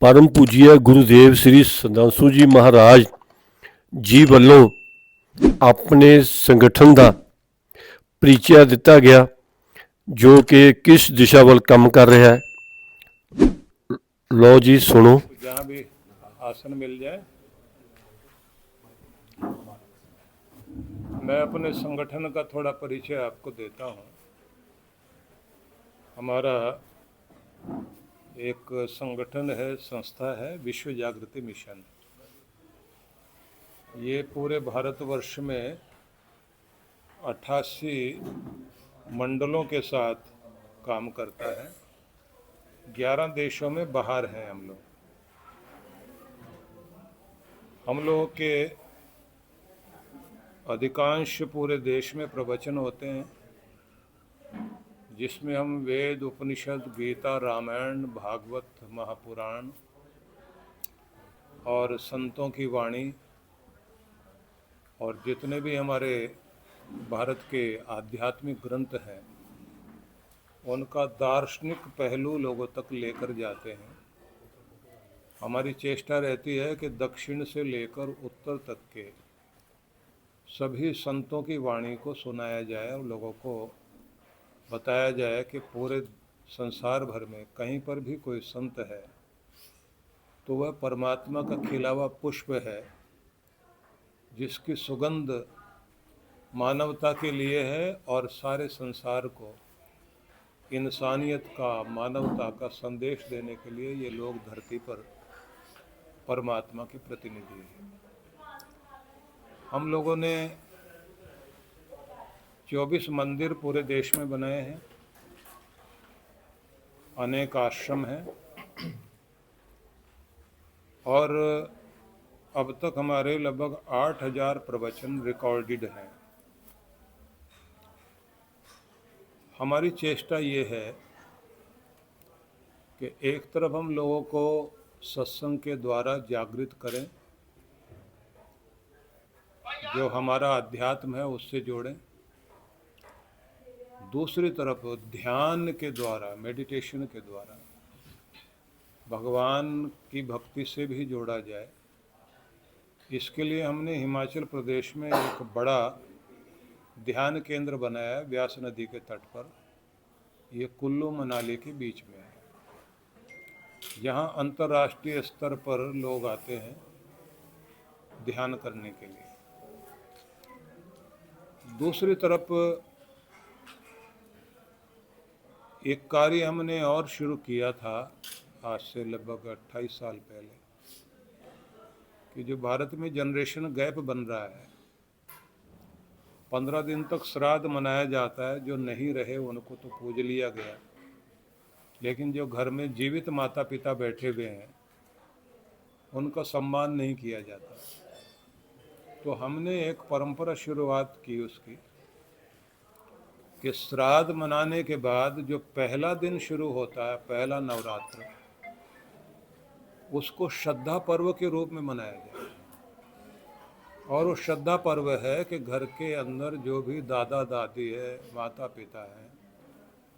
परम पूज्य गुरुदेव श्री संधांशु जी महाराज जी ਵੱਲੋਂ ਆਪਣੇ ਸੰਗਠਨ ਦਾ परिचय ਦਿੱਤਾ ਗਿਆ जो कि किस दिशा ਵੱਲ ਕੰਮ कर रहा है। लो जी सुनो। जहाँ भी आसन मिल जाए। मैं अपने संगठन का थोड़ा परिचय आपको देता हूँ। हमारा एक संगठन है, संस्था है, विश्व जागृति मिशन। ये पूरे भारतवर्ष में 88 मंडलों के साथ काम करता है। 11 देशों में बाहर हैं हम लोग। हम लोगों के अधिकांश पूरे देश में प्रवचन होते हैं, जिसमें हम वेद, उपनिषद, गीता, रामायण, भागवत, महापुराण और संतों की वाणी और जितने भी हमारे भारत के आध्यात्मिक ग्रंथ हैं उनका दार्शनिक पहलू लोगों तक लेकर जाते हैं। हमारी चेष्टा रहती है कि दक्षिण से लेकर उत्तर तक के सभी संतों की वाणी को सुनाया जाए और लोगों को बताया जाए कि पूरे संसार भर में कहीं पर भी कोई संत है तो वह परमात्मा का खिला हुआ पुष्प है, जिसकी सुगंध मानवता के लिए है और सारे संसार को इंसानियत का, मानवता का संदेश देने के लिए ये लोग धरती पर परमात्मा के प्रतिनिधि हैं। हम लोगों ने 24 मंदिर पूरे देश में बनाए हैं, अनेक आश्रम हैं और अब तक हमारे लगभग 8000 प्रवचन रिकॉर्डेड हैं। हमारी चेष्टा ये है कि एक तरफ हम लोगों को सत्संग के द्वारा जागृत करें, जो हमारा अध्यात्म है उससे जोड़ें। दूसरी तरफ ध्यान के द्वारा, मेडिटेशन के द्वारा भगवान की भक्ति से भी जोड़ा जाए। इसके लिए हमने हिमाचल प्रदेश में एक बड़ा ध्यान केंद्र बनाया है, व्यास नदी के तट पर। ये कुल्लू मनाली के बीच में है, जहाँ अंतर्राष्ट्रीय स्तर पर लोग आते हैं ध्यान करने के लिए। दूसरी तरफ एक कार्य हमने और शुरू किया था आज से लगभग 28 साल पहले, कि जो भारत में जनरेशन गैप बन रहा है, 15 दिन तक श्राद्ध मनाया जाता है। जो नहीं रहे उनको तो पूज लिया गया, लेकिन जो घर में जीवित माता पिता बैठे हुए हैं उनका सम्मान नहीं किया जाता। तो हमने एक परंपरा शुरुआत की उसकी, कि श्राद्ध मनाने के बाद जो पहला दिन शुरू होता है, पहला नवरात्र, उसको श्रद्धा पर्व के रूप में मनाया जाए। और वो श्रद्धा पर्व है कि घर के अंदर जो भी दादा दादी है, माता पिता हैं,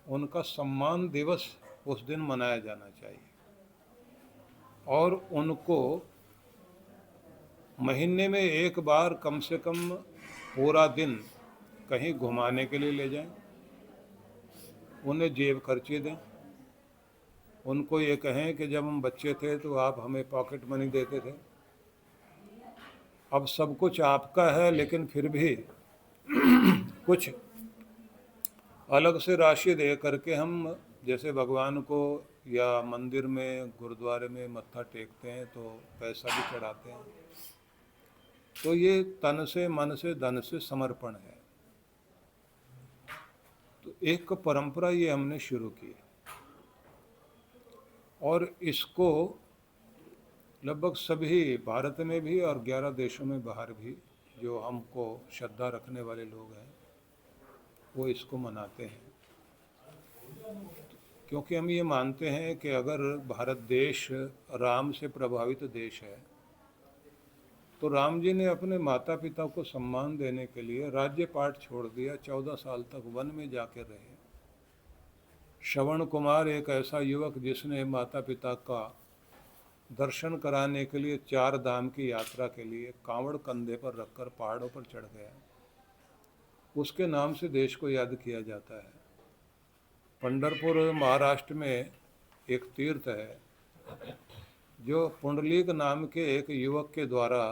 उनका सम्मान दिवस उस दिन मनाया जाना चाहिए। और उनको महीने में एक बार कम से कम पूरा दिन कहीं घुमाने के लिए ले जाएं, उन्हें जेब खर्ची दें। उनको ये कहें कि जब हम बच्चे थे तो आप हमें पॉकेट मनी देते थे, अब सब कुछ आपका है, लेकिन फिर भी कुछ अलग से राशि दे करके हम जैसे भगवान को या मंदिर में, गुरुद्वारे में मत्था टेकते हैं तो पैसा भी चढ़ाते हैं। तो ये तन से, मन से, धन से समर्पण है। तो एक परंपरा ये हमने शुरू की और इसको लगभग सभी भारत में भी और 11 देशों में बाहर भी जो हमको श्रद्धा रखने वाले लोग हैं वो इसको मनाते हैं। क्योंकि हम ये मानते हैं कि अगर भारत देश राम से प्रभावित देश है तो राम जी ने अपने माता पिता को सम्मान देने के लिए राज्य पाठ छोड़ दिया, 14 साल तक वन में जाकर रहे। श्रवण कुमार एक ऐसा युवक जिसने माता पिता का दर्शन कराने के लिए 4 धाम की यात्रा के लिए कांवड़ कंधे पर रखकर पहाड़ों पर चढ़ गया, उसके नाम से देश को याद किया जाता है। पंढरपुर महाराष्ट्र में एक तीर्थ है जो पुंडलीक नाम के एक युवक के द्वारा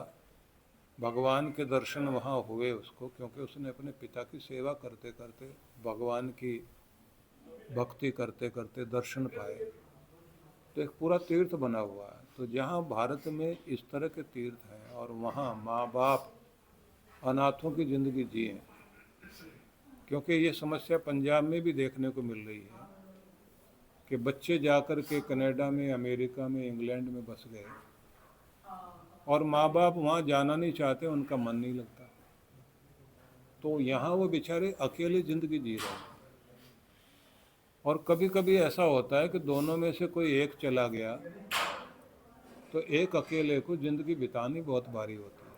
भगवान के दर्शन वहाँ हुए उसको, क्योंकि उसने अपने पिता की सेवा करते करते भगवान की भक्ति करते करते दर्शन पाए। तो एक पूरा तीर्थ बना हुआ है। तो जहाँ भारत में इस तरह के तीर्थ हैं और वहाँ माँ बाप अनाथों की ज़िंदगी जिए, क्योंकि ये समस्या पंजाब में भी देखने को मिल रही है कि बच्चे जाकर के कनाडा में, अमेरिका में, इंग्लैंड में बस गए और माँ बाप वहाँ जाना नहीं चाहते, उनका मन नहीं लगता, तो यहाँ वो बेचारे अकेले ज़िंदगी जी रहे हैं। और कभी कभी ऐसा होता है कि दोनों में से कोई एक चला गया तो एक अकेले को ज़िंदगी बितानी बहुत भारी होती है।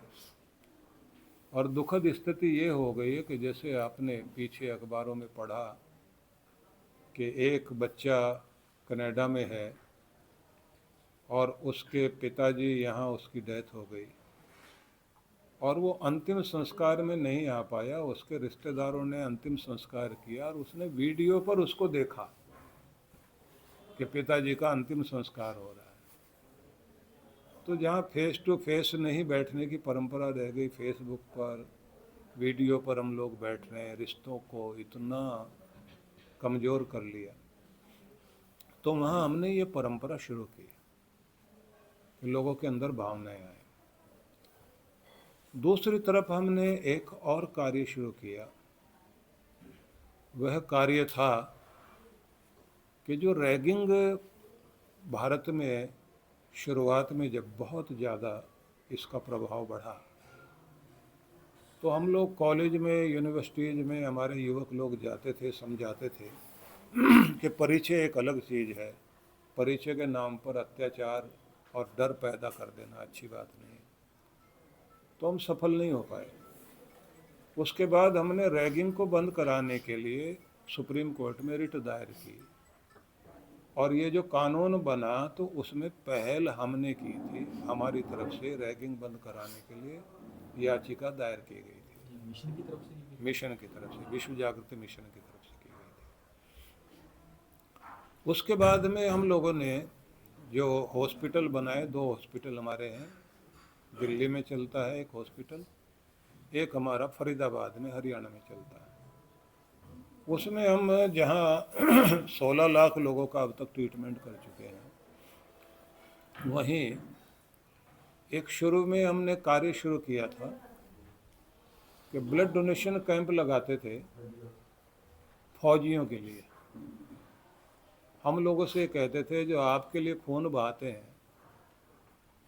और दुखद स्थिति ये हो गई है कि जैसे आपने पीछे अखबारों में पढ़ा कि एक बच्चा कनाडा में है और उसके पिताजी यहाँ, उसकी डेथ हो गई और वो अंतिम संस्कार में नहीं आ पाया। उसके रिश्तेदारों ने अंतिम संस्कार किया और उसने वीडियो पर उसको देखा कि पिताजी का अंतिम संस्कार हो रहा है। तो जहाँ फेस टू फेस नहीं बैठने की परंपरा रह गई, फेसबुक पर, वीडियो पर हम लोग बैठ रहे हैं, रिश्तों को इतना कमज़ोर कर लिया। तो वहाँ हमने ये परंपरा शुरू की कि लोगों के अंदर भावनाएं आए। दूसरी तरफ हमने एक और कार्य शुरू किया। वह कार्य था कि जो रैगिंग भारत में शुरुआत में जब बहुत ज़्यादा इसका प्रभाव बढ़ा, तो हम लोग कॉलेज में, यूनिवर्सिटीज़ में हमारे युवक लोग जाते थे, समझाते थे कि परिचय एक अलग चीज़ है, परिचय के नाम पर अत्याचार और डर पैदा कर देना अच्छी बात नहीं। तो हम सफल नहीं हो पाए। उसके बाद हमने रैगिंग को बंद कराने के लिए सुप्रीम कोर्ट में रिट दायर की और ये जो कानून बना तो उसमें पहल हमने की थी। हमारी तरफ से रैगिंग बंद कराने के लिए याचिका दायर की गई थी। मिशन की तरफ से, विश्व जागृति मिशन की तरफ से की गई थी। उसके बाद में हम लोगों ने जो हॉस्पिटल बनाए, 2 हॉस्पिटल हमारे हैं, दिल्ली में चलता है एक हॉस्पिटल, एक हमारा फरीदाबाद में, हरियाणा में चलता है। उसमें हम जहाँ 16 लाख लोगों का अब तक ट्रीटमेंट कर चुके हैं, वहीं एक शुरू में हमने कार्य शुरू किया था कि ब्लड डोनेशन कैंप लगाते थे फौजियों के लिए। हम लोगों से कहते थे जो आपके लिए खून बहाते हैं,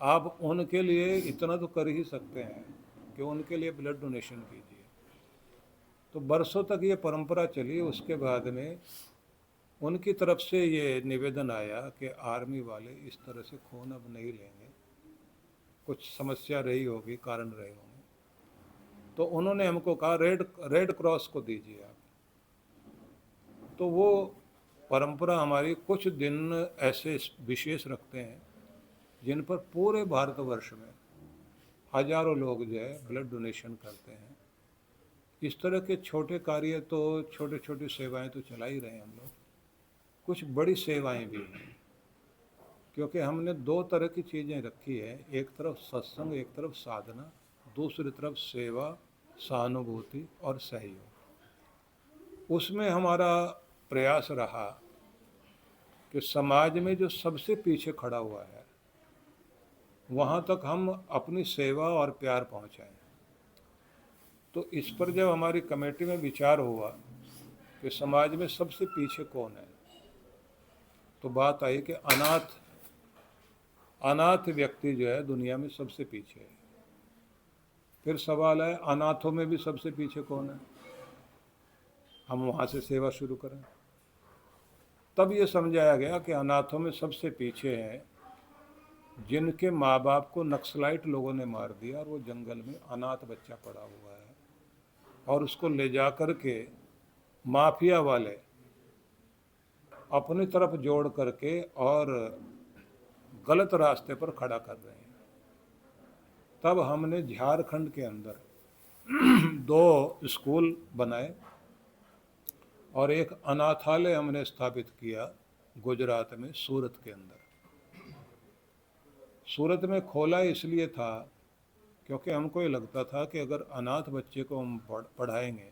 आप उनके लिए इतना तो कर ही सकते हैं कि उनके लिए ब्लड डोनेशन कीजिए। तो बरसों तक ये परंपरा चली। उसके बाद में उनकी तरफ से ये निवेदन आया कि आर्मी वाले इस तरह से खून अब नहीं लेंगे, कुछ समस्या रही होगी, कारण रहे होंगे। तो उन्होंने हमको कहा रेड क्रॉस को दीजिए आप। तो वो परंपरा हमारी कुछ दिन ऐसे विशेष रखते हैं जिन पर पूरे भारतवर्ष में हजारों लोग जो है ब्लड डोनेशन करते हैं। इस तरह के छोटे कार्य तो, छोटे छोटी सेवाएं तो चला ही रहे हैं हम लोग। कुछ बड़ी सेवाएं भी हैं, क्योंकि हमने 2 तरह की चीज़ें रखी है, एक तरफ सत्संग, एक तरफ साधना, दूसरी तरफ सेवा, सहानुभूति और सहयोग। उसमें हमारा प्रयास रहा कि समाज में जो सबसे पीछे खड़ा हुआ है वहाँ तक हम अपनी सेवा और प्यार पहुँचाएं। तो इस पर जब हमारी कमेटी में विचार हुआ कि समाज में सबसे पीछे कौन है, तो बात आई कि अनाथ व्यक्ति जो है दुनिया में सबसे पीछे है। फिर सवाल है अनाथों में भी सबसे पीछे कौन है, हम वहाँ से सेवा शुरू करें। तब ये समझाया गया कि अनाथों में सबसे पीछे हैं जिनके माँ बाप को नक्सलाइट लोगों ने मार दिया और वो जंगल में अनाथ बच्चा पड़ा हुआ है और उसको ले जा कर के माफिया वाले अपनी तरफ जोड़ करके और गलत रास्ते पर खड़ा कर रहे हैं। तब हमने झारखंड के अंदर 2 स्कूल बनाए और एक अनाथालय हमने स्थापित किया गुजरात में, सूरत के अंदर। सूरत में खोला इसलिए था क्योंकि हमको ये लगता था कि अगर अनाथ बच्चे को हम पढ़ाएंगे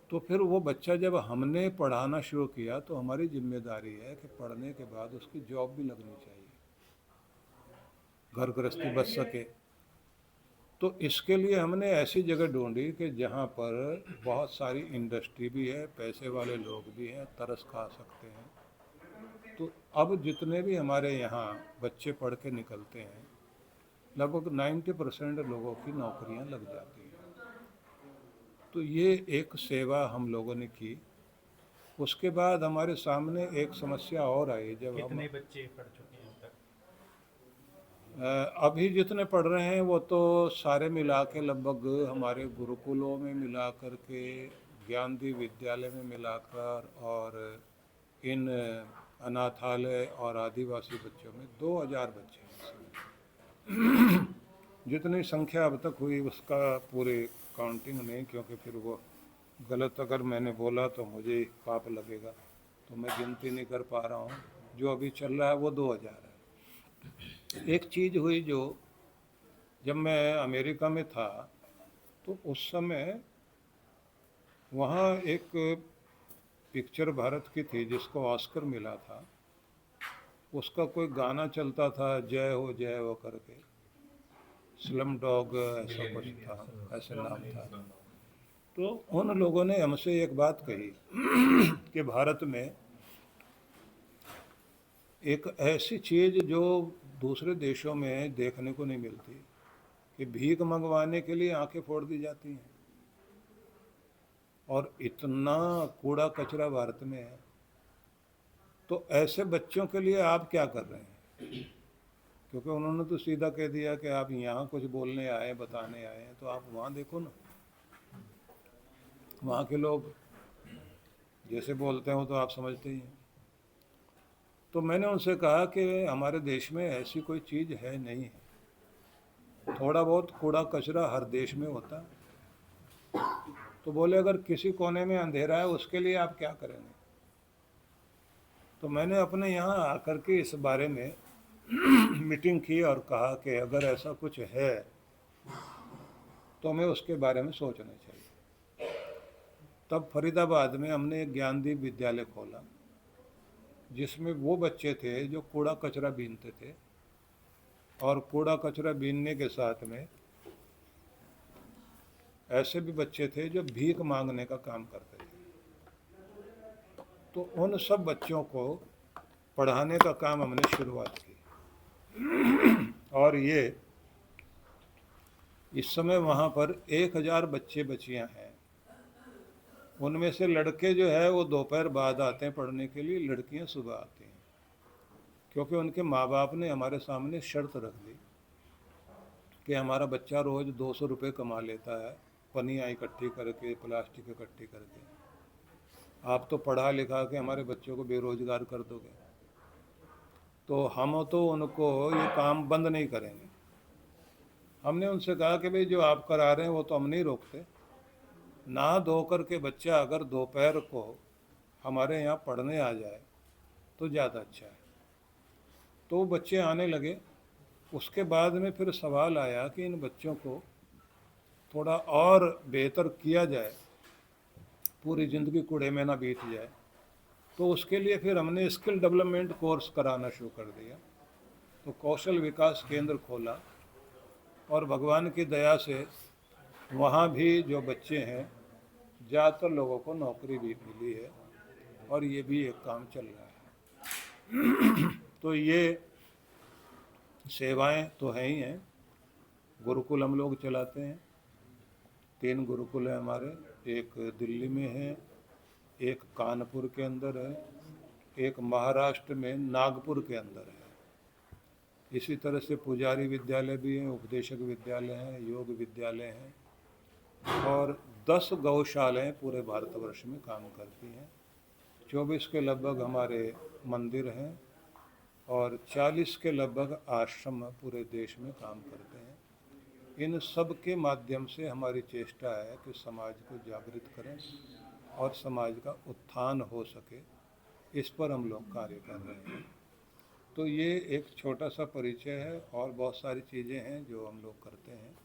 तो फिर वो बच्चा, जब हमने पढ़ाना शुरू किया तो हमारी जिम्मेदारी है कि पढ़ने के बाद उसकी जॉब भी लगनी चाहिए, घर गृहस्थी बच सके। तो इसके लिए हमने ऐसी जगह ढूंढी कि जहाँ पर बहुत सारी इंडस्ट्री भी है, पैसे वाले लोग भी हैं, तरस खा सकते हैं। तो अब जितने भी हमारे यहाँ बच्चे पढ़ के निकलते हैं, लगभग 90% लोगों की नौकरियाँ लग जाती हैं। तो ये एक सेवा हम लोगों ने की। उसके बाद हमारे सामने एक समस्या और आई। जब कितने बच्चे पढ़ चुके हैं अब तक? अभी जितने पढ़ रहे हैं वो तो सारे मिला के लगभग हमारे गुरुकुलों में मिला कर के, ज्ञानदीप विद्यालय में मिलाकर, और इन अनाथालय और आदिवासी बच्चों में 2000 बच्चे हैं इस समय। जितनी संख्या अब तक हुई उसका पूरी काउंटिंग नहीं, क्योंकि फिर वो गलत अगर मैंने बोला तो मुझे पाप लगेगा, तो मैं गिनती नहीं कर पा रहा हूँ। जो अभी चल रहा है वो 2000 है। एक चीज़ हुई, जो जब मैं अमेरिका में था तो उस समय वहाँ एक पिक्चर भारत की थी जिसको ऑस्कर मिला था। उसका कोई गाना चलता था, जय हो करके, स्लम डॉग ऐसा कुछ था, ऐसा नाम था। तो उन लोगों ने हमसे एक बात कही कि भारत में एक ऐसी चीज़ जो दूसरे देशों में देखने को नहीं मिलती कि भीख मंगवाने के लिए आंखें फोड़ दी जाती हैं, और इतना कूड़ा कचरा भारत में है। तो ऐसे बच्चों के लिए आप क्या कर रहे हैं? क्योंकि उन्होंने तो सीधा कह दिया कि आप यहाँ कुछ बोलने आए, बताने आए हैं, तो आप वहाँ देखो ना, वहाँ के लोग जैसे बोलते हो तो आप समझते ही हैं। तो मैंने उनसे कहा कि हमारे देश में ऐसी कोई चीज़ है नहीं है, थोड़ा बहुत कूड़ा कचरा हर देश में होता है। तो बोले अगर किसी कोने में अंधेरा है उसके लिए आप क्या करेंगे? तो मैंने अपने यहाँ आकर के इस बारे में मीटिंग की और कहा कि अगर ऐसा कुछ है तो हमें उसके बारे में सोचना चाहिए। तब फरीदाबाद में हमने एक ज्ञानदीप विद्यालय खोला जिसमें वो बच्चे थे जो कूड़ा कचरा बीनते थे, और कूड़ा कचरा बीनने के साथ में ऐसे भी बच्चे थे जो भीख मांगने का काम करते थे। तो उन सब बच्चों को पढ़ाने का काम हमने शुरुआत की, और ये इस समय वहाँ पर 1000 बच्चे बच्चियाँ हैं। उनमें से लड़के जो है वो दोपहर बाद आते हैं पढ़ने के लिए, लड़कियाँ सुबह आती हैं, क्योंकि उनके माँ बाप ने हमारे सामने शर्त रख दी कि हमारा बच्चा रोज़ 200 रुपये कमा लेता है पनियाँ इकट्ठी करके, प्लास्टिक इकट्ठी करके, आप तो पढ़ा लिखा के हमारे बच्चों को बेरोजगार कर दोगे, तो हम तो उनको ये काम बंद नहीं करेंगे। हमने उनसे कहा कि भाई जो आप करा रहे हैं वो तो हम नहीं रोकते, नहा धो कर के बच्चा अगर दोपहर को हमारे यहाँ पढ़ने आ जाए तो ज़्यादा अच्छा है। तो बच्चे आने लगे। उसके बाद में फिर सवाल आया कि इन बच्चों को थोड़ा और बेहतर किया जाए, पूरी ज़िंदगी कूड़े में ना बीत जाए। तो उसके लिए फिर हमने स्किल डेवलपमेंट कोर्स कराना शुरू कर दिया। तो कौशल विकास केंद्र खोला, और भगवान की दया से वहाँ भी जो बच्चे हैं ज़्यादातर लोगों को नौकरी भी मिली है, और ये भी एक काम चल रहा है। तो ये सेवाएं तो हैं ही हैं। गुरुकुल हम लोग चलाते हैं, 3 गुरुकुल हैं हमारे, एक दिल्ली में है, एक कानपुर के अंदर है, एक महाराष्ट्र में नागपुर के अंदर है। इसी तरह से पुजारी विद्यालय भी हैं, उपदेशक विद्यालय हैं, योग विद्यालय हैं, और 10 गौशालाएँ पूरे भारतवर्ष में काम करती हैं। 24 के लगभग हमारे मंदिर हैं, और 40 के लगभग आश्रम पूरे देश में काम करते हैं। इन सब के माध्यम से हमारी चेष्टा है कि समाज को जागृत करें और समाज का उत्थान हो सके, इस पर हम लोग कार्य कर रहे हैं। तो ये एक छोटा सा परिचय है और बहुत सारी चीज़ें हैं जो हम लोग करते हैं।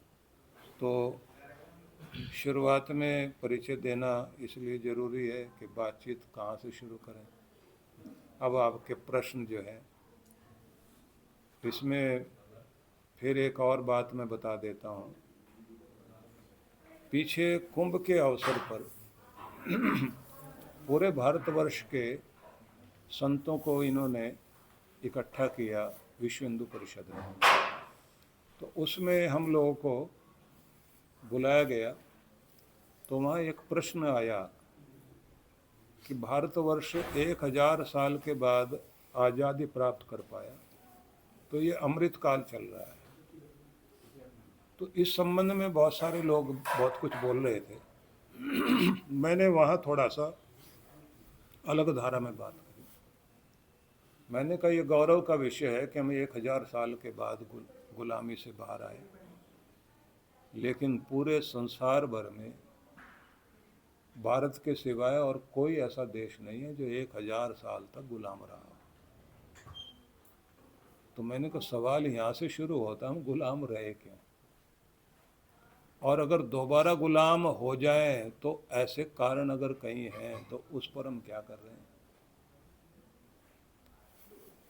तो शुरुआत में परिचय देना इसलिए ज़रूरी है कि बातचीत कहाँ से शुरू करें। अब आपके प्रश्न जो है, इसमें फिर एक और बात मैं बता देता हूँ। पीछे कुंभ के अवसर पर पूरे भारतवर्ष के संतों को इन्होंने इकट्ठा किया विश्व हिंदू परिषद में। तो उसमें हम लोगों को बुलाया गया, तो वहाँ एक प्रश्न आया कि भारतवर्ष 1000 साल के बाद आज़ादी प्राप्त कर पाया, तो ये अमृत काल चल रहा है। तो इस संबंध में बहुत सारे लोग बहुत कुछ बोल रहे थे। मैंने वहाँ थोड़ा सा अलग धारा में बात करी। मैंने कहा ये गौरव का विषय है कि हम 1000 साल के बाद गुलामी से बाहर आए, लेकिन पूरे संसार भर में भारत के सिवाय और कोई ऐसा देश नहीं है जो 1000 साल तक गुलाम रहा। तो मैंने कहा सवाल यहाँ से शुरू होता, हम गुलाम रहे क्यों, और अगर दोबारा गुलाम हो जाए तो ऐसे कारण अगर कहीं हैं तो उस पर हम क्या कर रहे हैं।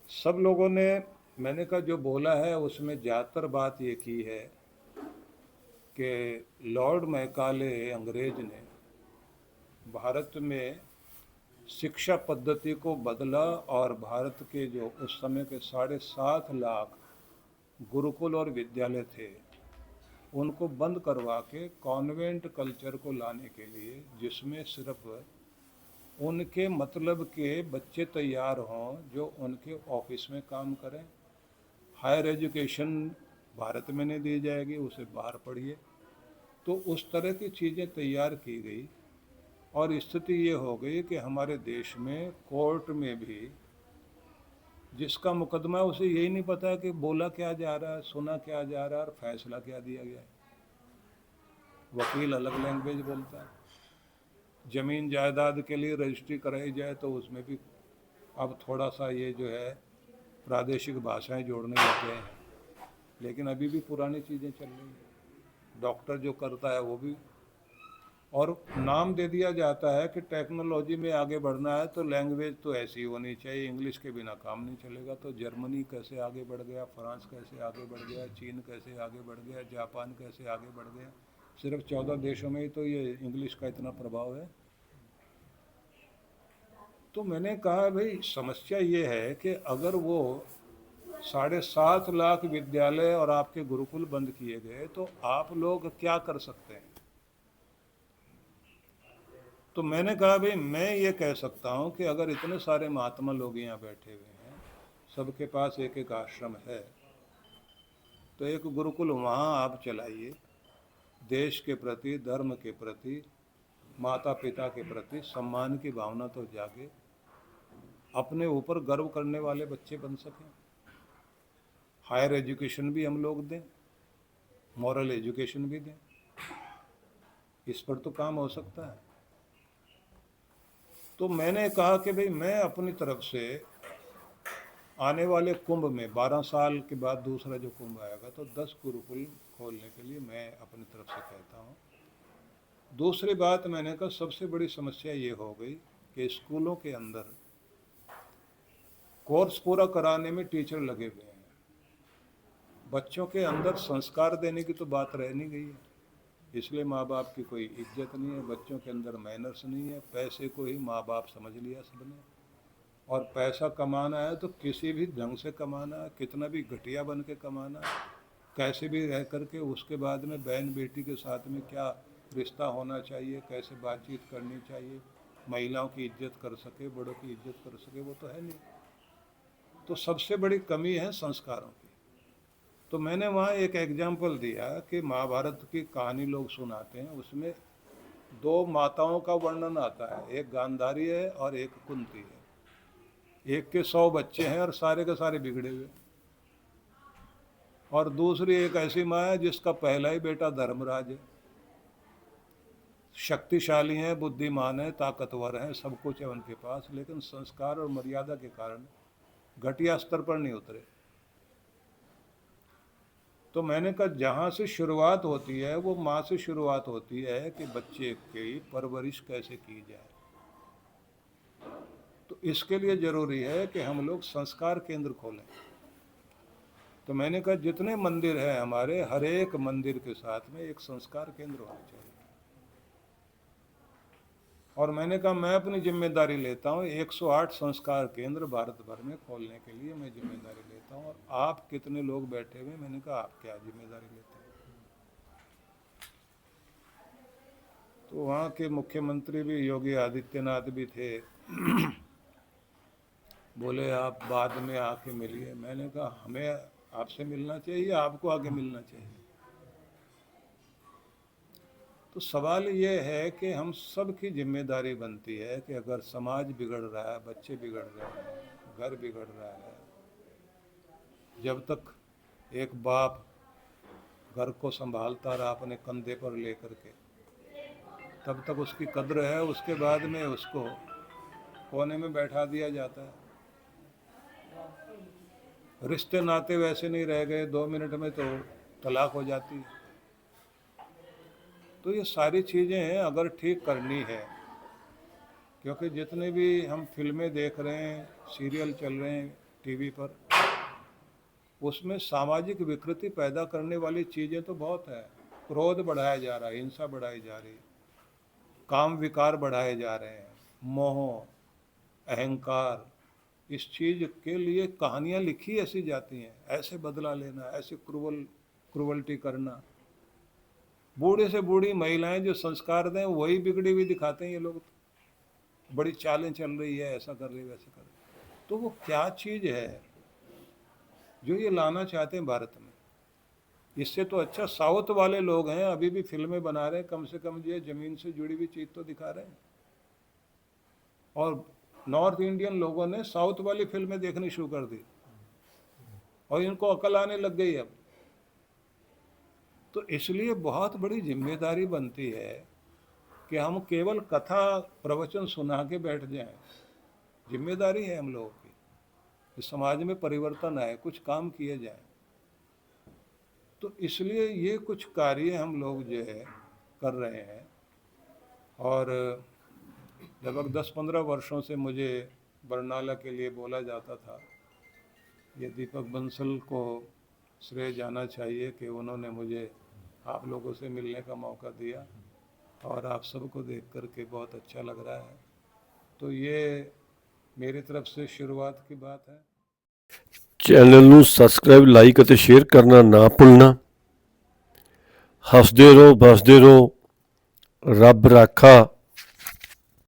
सब लोगों ने, मैंने कहा जो बोला है उसमें ज़्यादातर बात ये की है कि लॉर्ड मैकाले अंग्रेज ने भारत में शिक्षा पद्धति को बदला और भारत के जो उस समय के 7.5 लाख गुरुकुल और विद्यालय थे उनको बंद करवा के कॉन्वेंट कल्चर को लाने के लिए, जिसमें सिर्फ उनके मतलब के बच्चे तैयार हों जो उनके ऑफिस में काम करें। हायर एजुकेशन भारत में नहीं दी जाएगी, उसे बाहर पढ़िए। तो उस तरह की चीज़ें तैयार की गई और स्थिति ये हो गई कि हमारे देश में कोर्ट में भी जिसका मुकदमा है उसे यही नहीं पता कि बोला क्या जा रहा है, सुना क्या जा रहा है और फैसला क्या दिया गया है। वकील अलग लैंग्वेज बोलता है। ज़मीन जायदाद के लिए रजिस्ट्री कराई जाए तो उसमें भी अब थोड़ा सा ये जो है प्रादेशिक भाषाएं जोड़ने लग गए हैं, लेकिन अभी भी पुरानी चीज़ें चल रही हैं। डॉक्टर जो करता है वो भी, और नाम दे दिया जाता है कि टेक्नोलॉजी में आगे बढ़ना है तो लैंग्वेज तो ऐसी होनी चाहिए, इंग्लिश के बिना काम नहीं चलेगा। तो जर्मनी कैसे आगे बढ़ गया, फ्रांस कैसे आगे बढ़ गया, चीन कैसे आगे बढ़ गया, जापान कैसे आगे बढ़ गया। सिर्फ 14 देशों में ही तो ये इंग्लिश का इतना प्रभाव है। तो मैंने कहा भाई समस्या ये है कि अगर वो 7.5 लाख विद्यालय और आपके गुरुकुल बंद किए गए तो आप लोग क्या कर सकते हैं। तो मैंने कहा भाई मैं ये कह सकता हूँ कि अगर इतने सारे महात्मा लोग यहाँ बैठे हुए हैं, सबके पास एक एक आश्रम है, तो एक गुरुकुल वहाँ आप चलाइए। देश के प्रति, धर्म के प्रति, माता पिता के प्रति सम्मान की भावना तो जागे, अपने ऊपर गर्व करने वाले बच्चे बन सकें। हायर एजुकेशन भी हम लोग दें, मॉरल एजुकेशन भी दें, इस पर तो काम हो सकता है। तो मैंने कहा कि भाई मैं अपनी तरफ से आने वाले कुंभ में 12 साल के बाद दूसरा जो कुंभ आएगा तो 10 गुरुकुल खोलने के लिए मैं अपनी तरफ से कहता हूँ। दूसरी बात मैंने कहा सबसे बड़ी समस्या ये हो गई कि स्कूलों के अंदर कोर्स पूरा कराने में टीचर लगे हुए हैं, बच्चों के अंदर संस्कार देने की तो बात रह नहीं गई है। इसलिए माँ बाप की कोई इज्जत नहीं है, बच्चों के अंदर मैनर्स नहीं है। पैसे को ही माँ बाप समझ लिया सबने, और पैसा कमाना है तो किसी भी ढंग से कमाना है, कितना भी घटिया बन के कमाना है, कैसे भी रह करके। उसके बाद में बहन बेटी के साथ में क्या रिश्ता होना चाहिए, कैसे बातचीत करनी चाहिए, महिलाओं की इज्जत कर सके, बड़ों की इज्जत कर सके, वो तो है नहीं। तो सबसे बड़ी कमी है संस्कारों की। तो मैंने वहाँ एक एग्जाम्पल दिया कि महाभारत की कहानी लोग सुनाते हैं, उसमें 2 माताओं का वर्णन आता है, एक गांधारी है और एक कुंती है। एक के 100 बच्चे हैं और सारे के सारे बिगड़े हुए। और दूसरी एक ऐसी माँ है जिसका पहला ही बेटा धर्मराज है, शक्तिशाली है, बुद्धिमान है, ताकतवर है, सब कुछ है उनके पास, लेकिन संस्कार और मर्यादा के कारण घटिया स्तर पर नहीं उतरे। तो मैंने कहा जहाँ से शुरुआत होती है वो माँ से शुरुआत होती है कि बच्चे की परवरिश कैसे की जाए। तो इसके लिए ज़रूरी है कि हम लोग संस्कार केंद्र खोलें। तो मैंने कहा जितने मंदिर हैं हमारे, हर एक मंदिर के साथ में एक संस्कार केंद्र होना चाहिए। और मैंने कहा मैं अपनी जिम्मेदारी लेता हूँ, 108 संस्कार केंद्र भारत भर में खोलने के लिए मैं जिम्मेदारी लेता हूँ। और आप कितने लोग बैठे हुए, मैंने कहा आप क्या जिम्मेदारी लेते हैं। तो वहाँ के मुख्यमंत्री भी योगी आदित्यनाथ भी थे, बोले आप बाद में आके मिलिए। मैंने कहा हमें आपसे मिलना चाहिए, आपको आगे मिलना चाहिए। तो सवाल ये है कि हम सब की जिम्मेदारी बनती है कि अगर समाज बिगड़ रहा है, बच्चे बिगड़ रहे हैं, घर बिगड़ रहा है, जब तक एक बाप घर को संभालता रहा अपने कंधे पर लेकर के, तब तक उसकी कद्र है। उसके बाद में उसको कोने में बैठा दिया जाता है। रिश्ते नाते वैसे नहीं रह गए, 2 मिनट में तो तलाक हो जाती है। तो ये सारी चीज़ें अगर ठीक करनी है, क्योंकि जितने भी हम फिल्में देख रहे हैं, सीरियल चल रहे हैं टीवी पर, उसमें सामाजिक विकृति पैदा करने वाली चीज़ें तो बहुत है। क्रोध बढ़ाया जा रहा है, हिंसा बढ़ाई जा रही है, काम विकार बढ़ाए जा रहे हैं, मोह, अहंकार, इस चीज़ के लिए कहानियाँ लिखी ऐसी जाती हैं, ऐसे बदला लेना, ऐसे क्रूवल्टी करना। बूढ़े से बूढ़ी महिलाएं जो संस्कार दें वही बिगड़ी हुई दिखाते हैं ये लोग। बड़ी चालें चल रही है, ऐसा कर रही है, वैसा कर रही है। तो वो क्या चीज़ है जो ये लाना चाहते हैं भारत में? इससे तो अच्छा साउथ वाले लोग हैं, अभी भी फिल्में बना रहे हैं, कम से कम ये ज़मीन से जुड़ी हुई चीज़ तो दिखा रहे हैं। और नॉर्थ इंडियन लोगों ने साउथ वाली फिल्में देखनी शुरू कर दी और इनको अकल आने लग गई अब। तो इसलिए बहुत बड़ी जिम्मेदारी बनती है कि हम केवल कथा प्रवचन सुना के बैठ जाएं। जिम्मेदारी है हम लोगों की कि समाज में परिवर्तन आए, कुछ काम किए जाएं। तो इसलिए ये कुछ कार्य हम लोग जो है कर रहे हैं। और लगभग 10-15 वर्षों से मुझे बरनाला के लिए बोला जाता था। ये दीपक बंसल को श्रेय जाना चाहिए कि उन्होंने मुझे आप लोगों से मिलने का मौका दिया और आप सबको देख कर के बहुत अच्छा लग रहा है। तो ये मेरी तरफ से शुरुआत की बात है। ਚੈਨਲ ਨੂੰ ਸਬਸਕ੍ਰਾਈਬ, ਲਾਈਕ ਅਤੇ ਸ਼ੇਅਰ ਕਰਨਾ ਨਾ ਭੁੱਲਣਾ। ਹੱਸਦੇ ਰਹੋ, ਬਸਦੇ ਰਹੋ, ਰੱਬ ਰਾਖਾ।